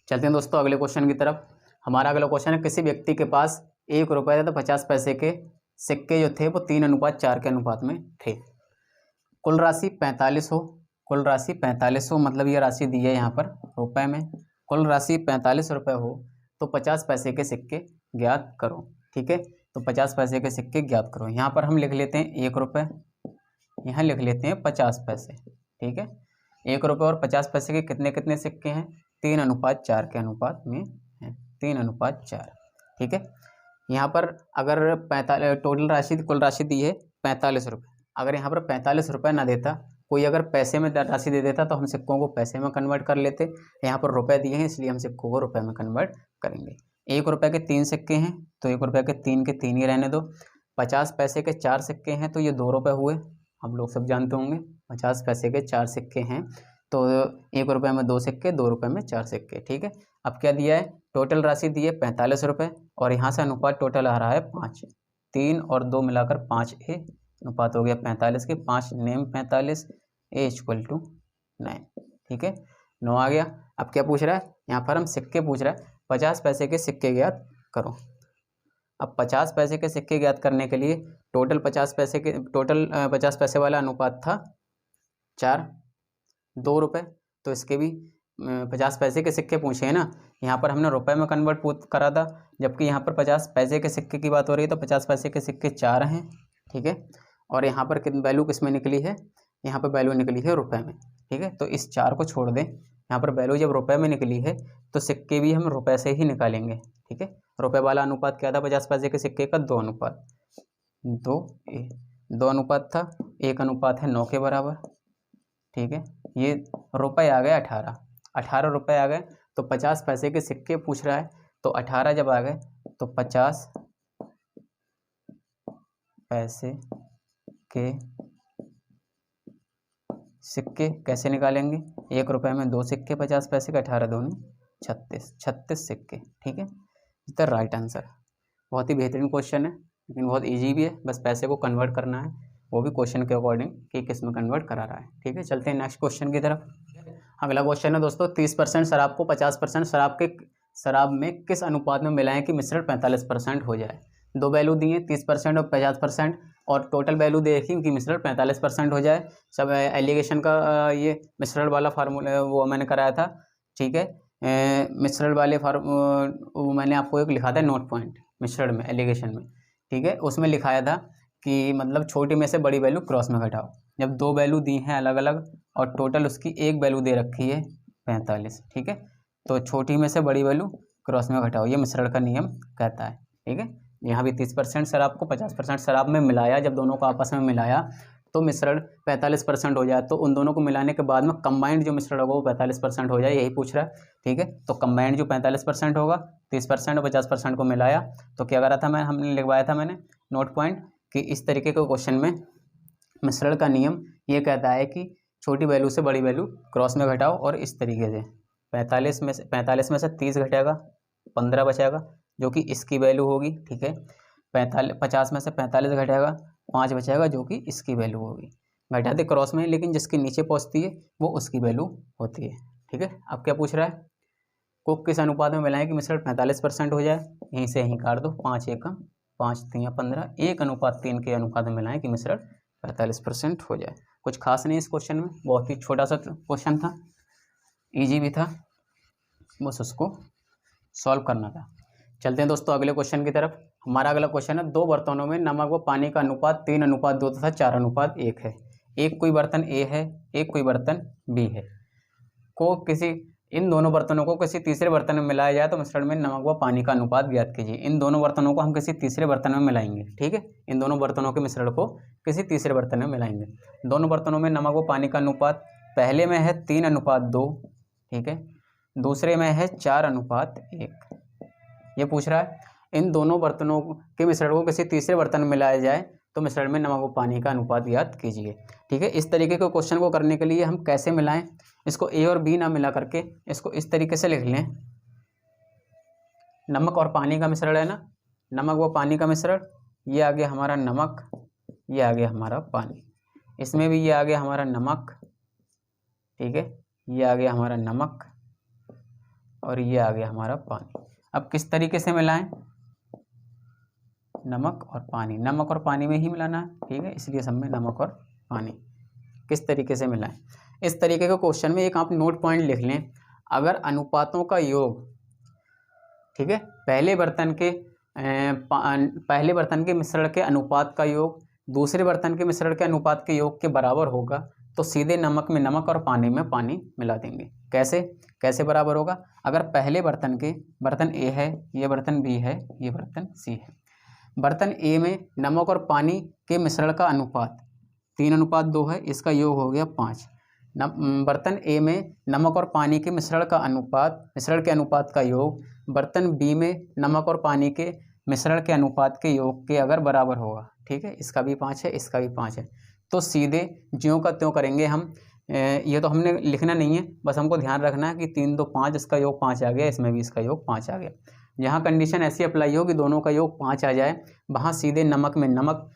चलते हैं दोस्तों अगले क्वेश्चन की तरफ। हमारा अगला क्वेश्चन है, किसी व्यक्ति के पास 1 रुपये तथा 50 पैसे के सिक्के जो थे वो 3:4 के अनुपात में थे। कुल राशि 45 हो, कुल राशि 45 हो, मतलब ये राशि दी है यहाँ पर रुपए में। कुल राशि 45 रुपये हो तो 50 पैसे के सिक्के ज्ञात करो, ठीक है। तो 50 पैसे के सिक्के ज्ञात करो। यहाँ पर हम लिख लेते हैं 1 रुपये, यहाँ लिख लेते हैं 50 पैसे, ठीक है। 1 रुपये और 50 पैसे के कितने कितने सिक्के हैं 3:4 के अनुपात में हैं, 3:4, ठीक है। यहाँ पर अगर 45 टोटल राशि कुल राशि दी है 45 रुपये, अगर यहाँ पर 45 रुपये ना देता, कोई अगर पैसे में राशि दे देता तो हम सिक्कों को पैसे में कन्वर्ट कर लेते। यहाँ पर रुपए दिए हैं इसलिए हम सिक्कों को रुपए में कन्वर्ट करेंगे। 1 रुपये के 3 सिक्के हैं तो 1 रुपये के 3 के 3 ही रहने दो। 50 पैसे के 4 सिक्के हैं तो ये 2 रुपये हुए, हम लोग सब जानते होंगे। 50 पैसे के 4 सिक्के हैं तो 1 रुपये में 2 सिक्के, 2 रुपये में 4 सिक्के, ठीक है। अब क्या दिया है, टोटल राशि दी है 45 रुपये, और यहाँ से अनुपात टोटल आ रहा है 5, 3 और 2 मिलाकर 5 A अनुपात हो गया 45 के, 5 नेम 45, A इक्वल टू 9, ठीक है, 9 आ गया। अब क्या पूछ रहा है, यहाँ पर हम सिक्के पूछ रहा है, 50 पैसे के सिक्के ज्ञात करो। अब 50 पैसे के सिक्के ज्ञात करने के लिए टोटल 50 पैसे वाला अनुपात था 4, 2 रुपये, तो इसके भी 50 पैसे के सिक्के पूछे हैं ना, यहाँ पर हमने रुपए में कन्वर्ट करा था, जबकि यहाँ पर 50 पैसे के सिक्के की बात हो रही है, तो 50 पैसे के सिक्के 4 हैं, ठीक है। और यहाँ पर वैल्यू किस में निकली है, यहाँ पर वैल्यू निकली है रुपए में, ठीक है। तो इस 4 को छोड़ दें, यहाँ पर वैल्यू जब रुपए में निकली है तो सिक्के भी हम रुपए से ही निकालेंगे, ठीक है। रुपए वाला अनुपात क्या था 50 पैसे के सिक्के का 2 अनुपात 2 अनुपात था, 1 अनुपात है 9 के बराबर, ठीक है। ये रुपए आ गए 18 रुपए आ गए, तो 50 पैसे के सिक्के पूछ रहा है, तो 18 जब आ गए तो 50 पैसे के सिक्के कैसे निकालेंगे, 1 रुपये में 2 सिक्के 50 पैसे के, 18 दूनी 36 सिक्के, ठीक है। इसका राइट आंसर। बहुत ही बेहतरीन क्वेश्चन है, लेकिन बहुत इजी भी है, बस पैसे को कन्वर्ट करना है, वो भी क्वेश्चन के अकॉर्डिंग कि किस में कन्वर्ट करा रहा है, ठीक है। चलते हैं नेक्स्ट क्वेश्चन की तरफ। अगला क्वेश्चन है दोस्तों, 30% शराब को 50% शराब में किस अनुपात में मिलाएं कि मिश्रण 45% हो जाए। 2 वैल्यू दिए 30% और 50%, और टोटल वैल्यू देखी कि मिश्रण 45% हो जाए। सब एलिगेशन का ये मिश्रण वाला फार्मूला वो मैंने कराया था, ठीक है। मिश्रण वाले वो मैंने आपको एक लिखा था नोट पॉइंट मिश्रण में, एलिगेशन में, ठीक है। उसमें लिखाया था कि मतलब छोटी में से बड़ी वैल्यू क्रॉस में घटाओ। जब 2 वैल्यू दी हैं अलग अलग और टोटल उसकी 1 वैल्यू दे रखी है 45, ठीक है, तो छोटी में से बड़ी वैल्यू क्रॉस में घटाओ, ये मिश्रण का नियम कहता है, ठीक है। यहाँ भी 30% शराब को 50% शराब में मिलाया, जब दोनों को आपस में मिलाया तो मिश्रण 45% हो जाए। तो उन दोनों को मिलाने के बाद में कंबाइंड जो मिश्रण होगा वो 45% हो जाए, यही पूछ रहा है। ठीक है, तो कंबाइंड जो 45% होगा, 30% और 50% को मिलाया तो क्या करा था हमने लिखवाया था मैंने नोट पॉइंट कि इस तरीके के क्वेश्चन में मिश्रण का नियम ये कहता है कि छोटी वैल्यू से बड़ी वैल्यू क्रॉस में घटाओ, और इस तरीके से 45 में से 30 घटेगा, 15 बचेगा जो कि इसकी वैल्यू होगी। ठीक है, 50 में से 45 घटेगा, 5 बचेगा जो कि इसकी वैल्यू होगी। घटाते क्रॉस में, लेकिन जिसके नीचे पहुंचती है वो उसकी वैल्यू होती है। ठीक है, अब क्या पूछ रहा है, को किस अनुपात में मिलाएं कि मिश्रण 45% हो जाए। यहीं से यहीं काट दो, 5 एकम 5 3 15, 1:3 के अनुपात में मिलाएं कि मिश्रण 45% हो जाए। कुछ खास नहीं इस क्वेश्चन में, बहुत ही छोटा सा क्वेश्चन था, इजी भी था, बस उसको सॉल्व करना था। चलते हैं दोस्तों अगले क्वेश्चन की तरफ। हमारा अगला क्वेश्चन है, 2 बर्तनों में नमक व पानी का अनुपात 3:2 तथा 4:1 है। एक कोई बर्तन ए है, एक कोई बर्तन बी है। इन दोनों बर्तनों को किसी तीसरे बर्तन में मिलाया जाए तो मिश्रण में नमक व पानी का अनुपात ज्ञात कीजिए। इन दोनों बर्तनों को हम किसी तीसरे बर्तन में मिलाएंगे। ठीक है, इन दोनों बर्तनों के मिश्रण को किसी तीसरे बर्तन में मिलाएंगे। दोनों बर्तनों में नमक व पानी का अनुपात पहले में है 3:2, ठीक है, दूसरे में है 4:1। ये पूछ रहा है इन दोनों बर्तनों के मिश्रण को किसी तीसरे बर्तन में मिलाया जाए तो मिश्रण में नमक व पानी का अनुपात ज्ञात कीजिए। ठीक है, इस तरीके के क्वेश्चन को करने के लिए हम कैसे मिलाएं, इसको ए और बी ना मिला करके इसको इस तरीके से लिख लें। नमक और पानी का मिश्रण है ना, नमक व पानी का मिश्रण, ये आ गया हमारा नमक, ये आ गया हमारा पानी। इसमें भी ये आ गया हमारा नमक, ठीक है, ये आ गया हमारा नमक और ये आ गया हमारा पानी। अब किस तरीके से मिलाएं, नमक और पानी, नमक और पानी में ही मिलाना है। ठीक है, इसलिए सब में नमक और पानी। किस तरीके से मिलाएं, इस तरीके के क्वेश्चन में एक आप नोट पॉइंट लिख लें। अगर अनुपातों का योग, ठीक है, पहले बर्तन के मिश्रण के अनुपात का योग दूसरे बर्तन के मिश्रण के अनुपात के योग के बराबर होगा तो सीधे नमक में नमक और पानी में पानी मिला देंगे। कैसे बराबर होगा, अगर पहले बर्तन ए है, ये बर्तन बी है, ये बर्तन सी है। बर्तन ए में नमक और पानी के मिश्रण का अनुपात 3:2 है, इसका योग हो गया 5। बर्तन ए में नमक और पानी के मिश्रण के अनुपात का योग बर्तन बी में नमक और पानी के मिश्रण के अनुपात के योग के अगर बराबर होगा। ठीक है, इसका भी 5 है, इसका भी 5 है, तो सीधे ज्यों का त्यों करेंगे हम। ये तो हमने लिखना नहीं है, बस हमको ध्यान रखना है कि 3 2 5, इसका योग 5 आ गया, इसमें भी इसका योग 5 आ गया। यहाँ कंडीशन ऐसी अप्लाई हो कि दोनों का योग 5 आ जाए, वहाँ सीधे नमक में नमक,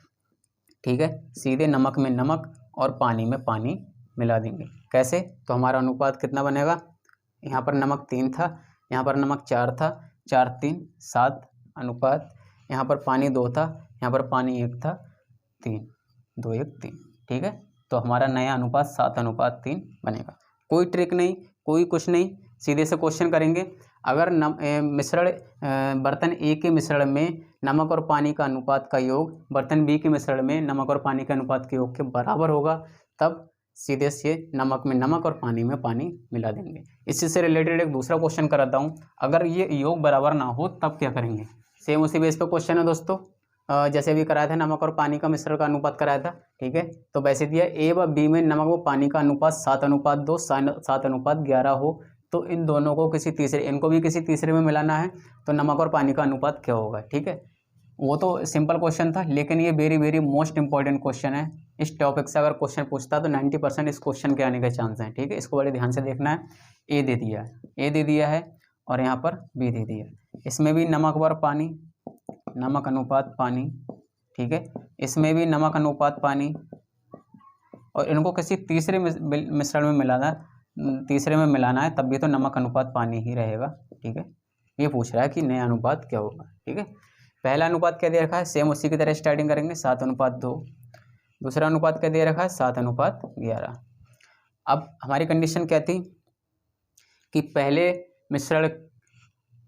ठीक है, सीधे नमक में नमक और पानी में पानी मिला देंगे। कैसे, तो हमारा अनुपात कितना बनेगा, यहाँ पर नमक 3 था, यहाँ पर नमक 4 था, 4 3 7 अनुपात, यहाँ पर पानी 2 था, यहाँ पर पानी 1 था, 3 2 1 3। ठीक है, तो हमारा नया अनुपात 7:3 बनेगा। कोई ट्रिक नहीं, कोई कुछ नहीं, सीधे से क्वेश्चन करेंगे। अगर बर्तन ए के मिश्रण में नमक और पानी का अनुपात का योग बर्तन बी के मिश्रण में नमक और पानी के अनुपात के योग के बराबर होगा, तब सीधे से नमक में नमक और पानी में पानी मिला देंगे। इसी से रिलेटेड एक दूसरा क्वेश्चन कराता हूँ। अगर ये योग बराबर ना हो तब क्या करेंगे, सेम उसी बेस पे क्वेश्चन है दोस्तों। जैसे भी कराया था, नमक और पानी का मिश्रण का अनुपात कराया था। ठीक है, तो वैसे दिया ए व बी में नमक व पानी का अनुपात 7:2 7:11 हो तो इन दोनों को इनको भी किसी तीसरे में मिलाना है, तो नमक और पानी का अनुपात क्या होगा। ठीक है, वो तो सिंपल क्वेश्चन था, लेकिन ये very very most important question है। इस टॉपिक से अगर क्वेश्चन पूछता तो 90% इस क्वेश्चन के आने के चांस हैं। ठीक है, इसको बड़े ध्यान से देखना है। ए दे दिया है और यहाँ पर बी दे दिया है। इसमें भी नमक और पानी, नमक अनुपात पानी, ठीक है, इसमें भी नमक अनुपात पानी, और इनको किसी तीसरे मिश्रण में मिलाना है, तब भी तो नमक अनुपात पानी ही रहेगा। ठीक है, ये पूछ रहा है कि नया अनुपात क्या होगा। ठीक है, पहला अनुपात क्या दे रखा है, सेम उसी की तरह स्टार्टिंग करेंगे 7:2। दूसरा अनुपात क्या दे रखा है, 7:11। अब हमारी कंडीशन क्या थी कि पहले मिश्रण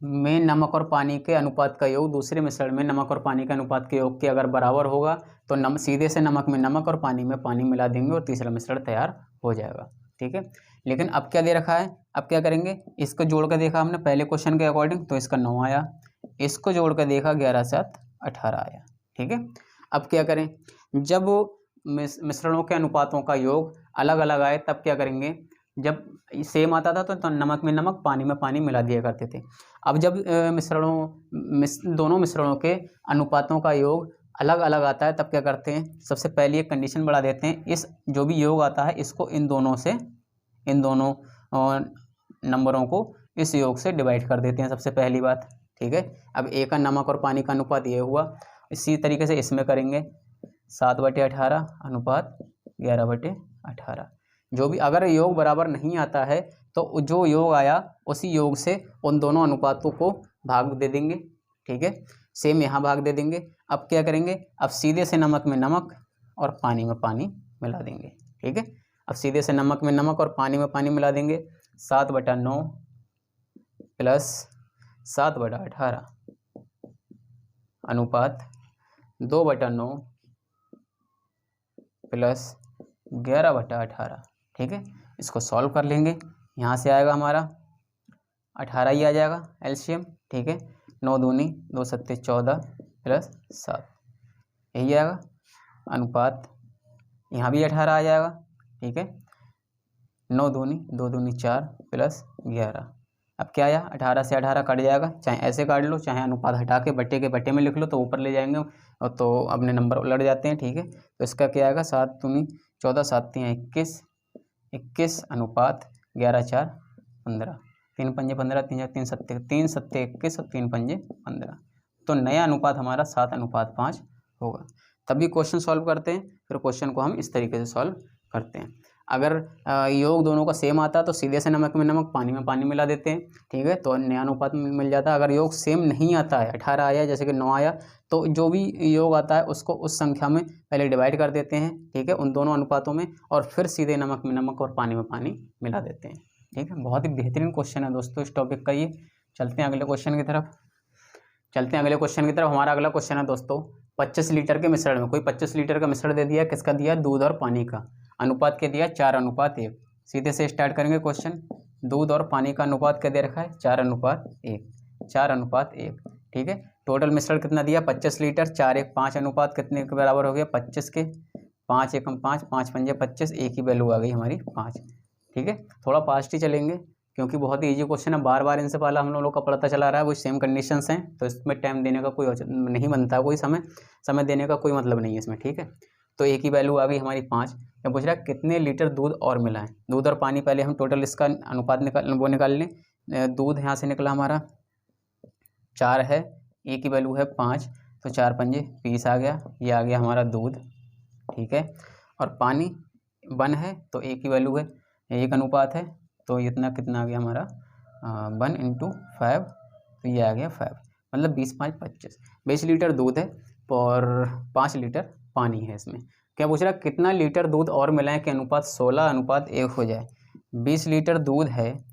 में नमक और पानी के अनुपात का योग दूसरे मिश्रण में नमक और पानी के अनुपात के योग के अगर बराबर होगा तो सीधे से नमक में नमक और पानी में पानी मिला देंगे और तीसरा मिश्रण तैयार हो जाएगा। ठीक है, लेकिन अब क्या दे रखा है, अब क्या करेंगे, इसको जोड़ कर देखा हमने पहले क्वेश्चन के अकॉर्डिंग, तो इसका 9 आया, इसको जोड़ कर देखा 11 7 18 आया। ठीक है, अब क्या करें, जब मिश्रणों के अनुपातों का योग अलग अलग आए तब क्या करेंगे, जब सेम आता था तो नमक में नमक पानी में पानी मिला दिया करते थे। अब जब दोनों मिश्रणों के अनुपातों का योग अलग अलग आता है तब क्या करते हैं, सबसे पहले एक कंडीशन बढ़ा देते हैं, इस जो भी योग आता है इसको इन दोनों नंबरों को इस योग से डिवाइड कर देते हैं सबसे पहली बात। ठीक है, अब ए का नमक और पानी का अनुपात ये हुआ, इसी तरीके से इसमें करेंगे 7/18 अनुपात 11/18। जो भी अगर योग बराबर नहीं आता है तो जो योग आया उसी योग से उन दोनों अनुपातों को भाग दे देंगे। ठीक है, सेम यहाँ भाग दे देंगे। अब क्या करेंगे, अब सीधे से नमक में नमक और पानी में पानी मिला देंगे। ठीक है, अब सीधे से नमक में नमक और पानी में पानी मिला देंगे। 7/9 प्लस 7/18 अनुपात 2/9 प्लस 11/18। ठीक है, इसको सॉल्व कर लेंगे, यहाँ से आएगा हमारा 18 ही आ जाएगा एलसीएम। ठीक है, 9 दूनी 2 सत्ते 14 प्लस 7 यही आएगा अनुपात, यहाँ भी 18 आ जाएगा। ठीक है, 9 दूनी 2 दूनी 4 प्लस 11। अब क्या आया, 18 से 18 कट जाएगा, चाहे ऐसे काट लो चाहे अनुपात हटा के बट्टे के बट्टे में लिख लो तो ऊपर ले जाएंगे और तो अपने नंबर उलट जाते हैं। ठीक है, तो इसका क्या आएगा, 7 दूनी 14 7 3 21 अनुपात 11 4 15, 3 पंजे 15 3 सत्ते 21 और 3 पंजे 15। तो नया अनुपात हमारा 7/5 होगा। तभी क्वेश्चन सॉल्व करते हैं, फिर क्वेश्चन को हम इस तरीके से सॉल्व करते हैं। अगर योग दोनों का सेम आता है तो सीधे से नमक में नमक पानी में पानी मिला देते हैं। ठीक है, तो नया अनुपात मिल जाता है। अगर योग सेम नहीं आता है, 18 आया जैसे कि 9 आया, तो जो भी योग आता है उसको उस संख्या में पहले डिवाइड कर देते हैं। ठीक है, उन दोनों अनुपातों में, और फिर सीधे नमक में नमक और पानी में पानी मिला देते हैं। ठीक है, बहुत ही बेहतरीन क्वेश्चन है दोस्तों इस टॉपिक का ये। चलते हैं अगले क्वेश्चन की तरफ। हमारा अगला क्वेश्चन है दोस्तों, 25 लीटर के मिश्रण में, कोई 25 लीटर का मिश्रण दे दिया, किसका दिया, दूध और पानी का। अनुपात क्या दिया, 4/1। सीधे से स्टार्ट करेंगे क्वेश्चन। दूध और पानी का अनुपात क्या दे रखा है, 4/1। ठीक है, टोटल मिश्रण कितना दिया, 25 लीटर। 4 1 5 अनुपात कितने के बराबर हो गया, 25 के। 5 1 5 5 पंजे 25, एक ही वैल्यू आ गई हमारी 5। ठीक है, थोड़ा फास्ट ही चलेंगे क्योंकि बहुत ही ईजी क्वेश्चन है, बार बार इनसे पहला हम लोगों का पढ़ता चला रहा है, वो सेम कंडीशंस हैं, तो इसमें टाइम देने का कोई नहीं बनता, कोई समय देने का कोई मतलब नहीं है इसमें। ठीक है, तो एक ही वैल्यू आ गई हमारी 5। क्या पूछ रहा है, कितने लीटर दूध और मिलाएं। दूध और पानी, पहले हम टोटल इसका अनुपात निकाल लें। दूध यहाँ से निकला हमारा 4 है, एक ही वैल्यू है 5, तो 4 पंजे 20 आ गया, ये आ गया हमारा दूध। ठीक है, और पानी 1 है तो एक ही वैल्यू है, एक अनुपात है, तो इतना कितना आ गया हमारा 1 × 5, तो ये आ गया 5, मतलब 20 5 25। 20 लीटर दूध है और 5 लीटर पानी है इसमें। क्या पूछ रहा है, कितना लीटर दूध और मिलाएं कि अनुपात 16/1 हो जाए। 20 लीटर दूध है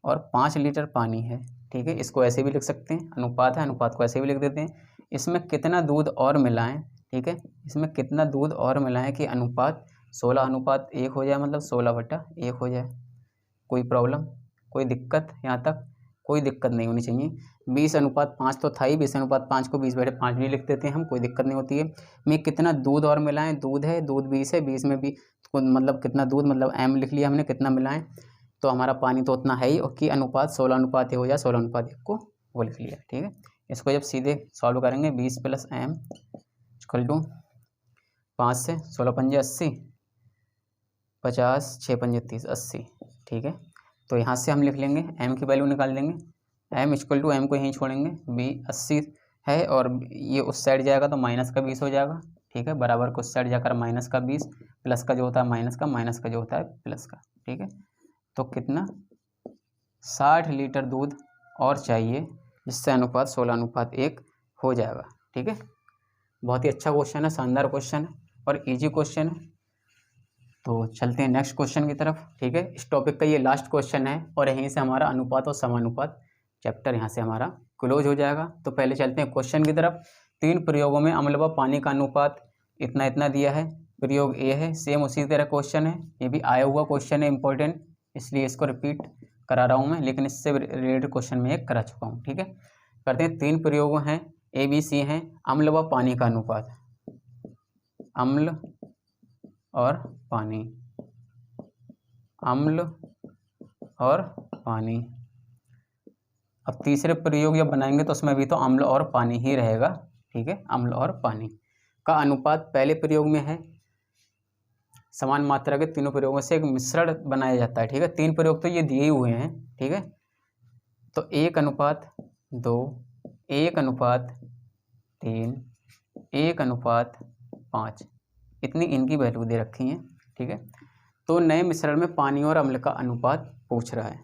और 5 लीटर पानी है। ठीक है, इसको ऐसे भी लिख सकते हैं, अनुपात है, अनुपात को ऐसे भी लिख देते हैं। इसमें कितना दूध और मिलाएं, ठीक है, इसमें कितना दूध और मिलाएं कि अनुपात 16/1 हो जाए, मतलब 16/1 हो जाए। कोई प्रॉब्लम, कोई दिक्कत, यहाँ तक कोई दिक्कत नहीं होनी चाहिए। 20/5 तो था ही, 20/5 को 20/5 भी लिख देते हैं हम, कोई दिक्कत नहीं होती है। में कितना दूध और मिलाएं, दूध है, दूध 20 है, 20 में भी मतलब कितना दूध, मतलब m लिख लिया हमने, कितना मिलाएं, तो हमारा पानी तो उतना है ही, और कि अनुपात 16/1 हो जाए, 16/1 को वो लिख लिया। ठीक है, इसको जब सीधे सॉल्व करेंगे, 20 + m = 5 से 16 पंजे 80, 50 6 पंजे 30 80। ठीक है, तो यहाँ से हम लिख लेंगे, m की वैल्यू निकाल देंगे, m = m को यहीं छोड़ेंगे, 80 है और ये उस साइड जाएगा तो -20 हो जाएगा। ठीक है, बराबर को उस साइड जाकर -20, प्लस का जो होता है माइनस का जो होता है प्लस का। ठीक है, तो कितना 60 लीटर दूध और चाहिए, जिससे अनुपात 16/1 हो जाएगा। ठीक है, बहुत ही अच्छा क्वेश्चन है, शानदार क्वेश्चन है और इजी क्वेश्चन है। तो चलते हैं नेक्स्ट क्वेश्चन की तरफ। ठीक है, इस टॉपिक का ये लास्ट क्वेश्चन है और यहीं से हमारा अनुपात और समानुपात चैप्टर यहाँ से हमारा क्लोज हो जाएगा। तो पहले चलते हैं क्वेश्चन की तरफ। 3 प्रयोगों में अम्ल व पानी का अनुपात इतना इतना दिया है, प्रयोग ए है, सेम उसी तरह क्वेश्चन है, ये भी आया हुआ क्वेश्चन है इंपॉर्टेंट, इसलिए इसको रिपीट करा रहा हूँ मैं, लेकिन इससे रिलेटेड क्वेश्चन में एक करा चुका हूँ। ठीक है, करते हैं। 3 प्रयोग हैं, ABC हैं अम्ल व पानी का अनुपात, अम्ल और पानी, अम्ल और पानी। अब तीसरे प्रयोग जब बनाएंगे तो उसमें भी तो अम्ल और पानी ही रहेगा, ठीक है। अम्ल और पानी का अनुपात पहले प्रयोग में है समान मात्रा के तीनों प्रयोगों से एक मिश्रण बनाया जाता है, ठीक है। 3 प्रयोग तो ये दिए हुए हैं, ठीक है। तो 1:2, 1:3, 1:5, इतनी इनकी वैल्यू दे रखी हैं, ठीक है। तो नए मिश्रण में पानी और अम्ल का अनुपात पूछ रहा है,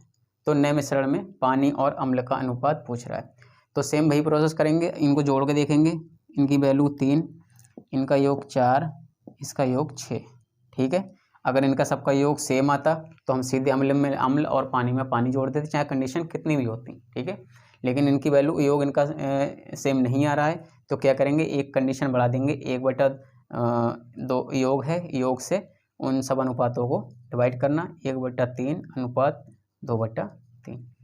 तो नए मिश्रण में पानी और अम्ल का अनुपात पूछ रहा है। तो सेम वही प्रोसेस करेंगे, इनको जोड़ के देखेंगे। इनकी वैल्यू 3, इनका योग 4, इसका योग 6, ठीक है। अगर इनका सबका योग सेम आता तो हम सीधे अम्ल में अम्ल और पानी में पानी जोड़ देते, चाहे कंडीशन कितनी भी होती, ठीक है। लेकिन इनकी वैल्यू योग इनका सेम नहीं आ रहा है, तो क्या करेंगे, एक कंडीशन बढ़ा देंगे। 1/2 योग है, योग से उन सब अनुपातों को डिवाइड करना, 1/3 अनुपात 2/3,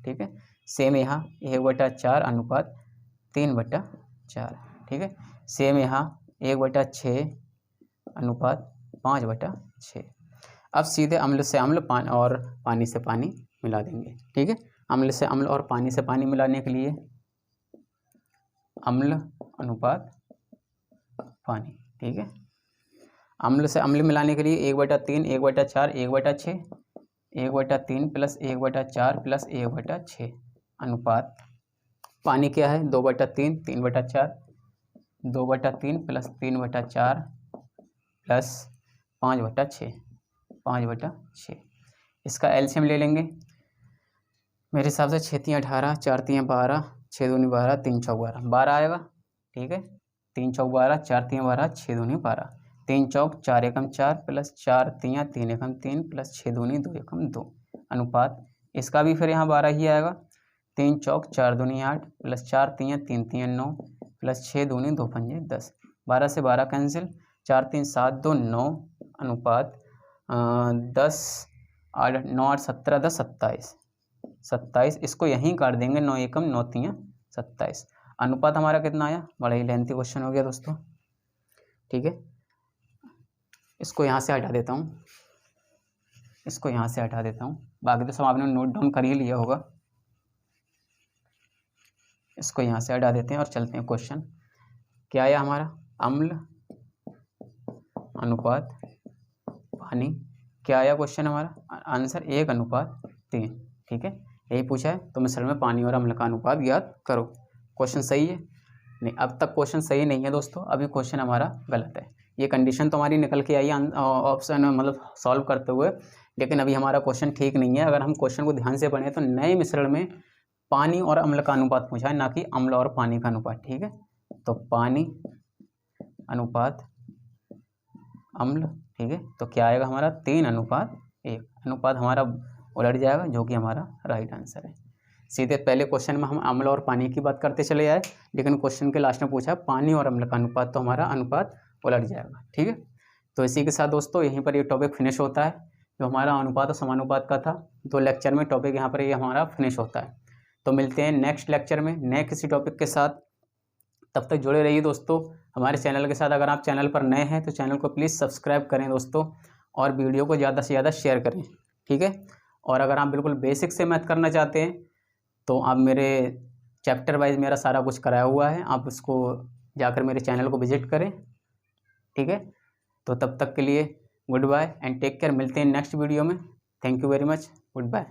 ठीक है। सेम यहाँ 1/4 अनुपात 3/4, ठीक है। सेम यहाँ 1/6 अनुपात 5/6। अब सीधे अम्ल से अम्ल और पानी से पानी मिला देंगे, ठीक है। अम्ल से अम्ल और पानी से पानी मिलाने के लिए अम्ल अनुपात पानी, ठीक है। अम्ल से अम्ल मिलाने के लिए 1/3, 1/4, 1/6, 1/3 + 1/4 + 1/6 अनुपात पानी क्या है, 2/3, 3/4, 2/3 + 3/4 + 5/6, 5/6। इसका एलसीएम ले लेंगे। मेरे हिसाब से 6 × 18, 4 × 12, 6 × 2 = 12, 3 × 4 = 12, 12 आएगा, ठीक है। 3 × 4 = 12, 4 × 3 = 12, 6 × 2 = 12, 3 चौक 4 एकम 4 + 4 तियाँ 3 एकम 3 + 6 दूनी 2 एकम 2 अनुपात। इसका भी फिर यहाँ 12 ही आएगा। 3 चौक 4 दूनी 8 + 4 तियाँ 3 तियाँ 9 + 6 दूनी 2 पंजे 10, 12 से 12 कैंसिल, 4 3 7 2 9 अनुपात 10 8 9 8 17 10 27, 27। इसको यहीं काट देंगे, 9 एकम 9 तियाँ 27। अनुपात हमारा कितना आया, बड़ा ही लेंथी क्वेश्चन हो गया दोस्तों, ठीक है। इसको यहाँ से हटा देता हूँ, इसको यहाँ से हटा देता हूँ, बाकी तो सब आपने नोट डाउन कर ही लिया होगा। इसको यहाँ से हटा देते हैं और चलते हैं क्वेश्चन। क्या आया हमारा, अम्ल अनुपात पानी। क्या आया क्वेश्चन हमारा, आंसर 1:3, ठीक है। यही पूछा है, तो मिश्रण में पानी और अम्ल का अनुपात ज्ञात करो। क्वेश्चन सही है नहीं, अब तक क्वेश्चन सही नहीं है दोस्तों, अभी क्वेश्चन हमारा गलत है। ये कंडीशन तो हमारी निकल के आई ऑप्शन मतलब सॉल्व करते हुए, लेकिन अभी हमारा क्वेश्चन ठीक नहीं है। अगर हम क्वेश्चन को ध्यान से पढ़ें तो नए मिश्रण में पानी और अम्ल का अनुपात पूछा है, ना कि अम्ल और पानी का अनुपात, ठीक है। तो पानी अनुपात अम्ल, ठीक है। तो क्या आएगा हमारा 3:1, अनुपात हमारा उलट जाएगा, जो कि हमारा राइट आंसर है। सीधे पहले क्वेश्चन में हम अम्ल और पानी की बात करते चले आए, लेकिन क्वेश्चन के लास्ट में पूछा पानी और अम्ल का अनुपात, तो हमारा अनुपात उलट जाएगा, ठीक है। तो इसी के साथ दोस्तों यहीं पर ये टॉपिक फिनिश होता है, जो हमारा अनुपात और समानुपात का था। 2 लेक्चर में टॉपिक यहाँ पर ये हमारा फिनिश होता है। तो मिलते हैं नेक्स्ट लेक्चर में नए किसी टॉपिक के साथ। तब तक जुड़े रहिए दोस्तों हमारे चैनल के साथ। अगर आप चैनल पर नए हैं तो चैनल को प्लीज़ सब्सक्राइब करें दोस्तों, और वीडियो को ज़्यादा से ज़्यादा शेयर करें, ठीक है। और अगर आप बिल्कुल बेसिक से मैथ करना चाहते हैं तो आप मेरे चैप्टर वाइज मेरा सारा कुछ कराया हुआ है, आप उसको जाकर मेरे चैनल को विजिट करें, ठीक है। तो तब तक के लिए good bye and take care. मिलते हैं नेक्स्ट वीडियो में। Thank you very much, good bye.